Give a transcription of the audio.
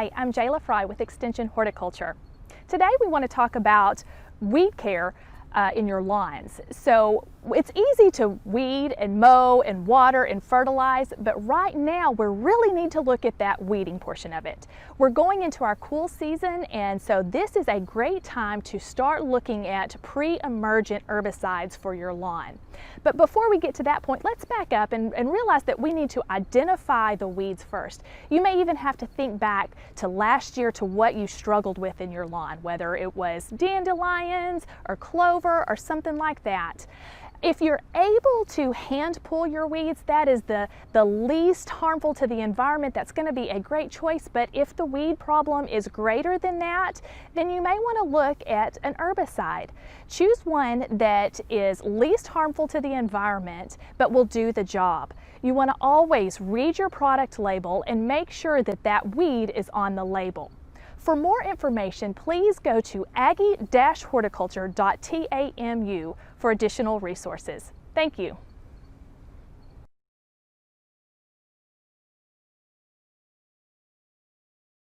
Hi, I'm Jayla Fry with Extension Horticulture. Today we want to talk about weed care in your lawns. So it's easy to weed and mow and water and fertilize, but right now we really need to look at that weeding portion of it. We're going into our cool season, and so this is a great time to start looking at pre-emergent herbicides for your lawn. But before we get to that point, let's back up and realize that we need to identify the weeds first. You may even have to think back to last year to what you struggled with in your lawn, whether it was dandelions or clover or something like that. If you're able to hand pull your weeds, that is the least harmful to the environment. That's going to be a great choice. But if the weed problem is greater than that, then you may want to look at an herbicide. Choose one that is least harmful to the environment but will do the job. You want to always read your product label and make sure that that weed is on the label. For more information, please go to aggie-horticulture.tamu for additional resources. Thank you.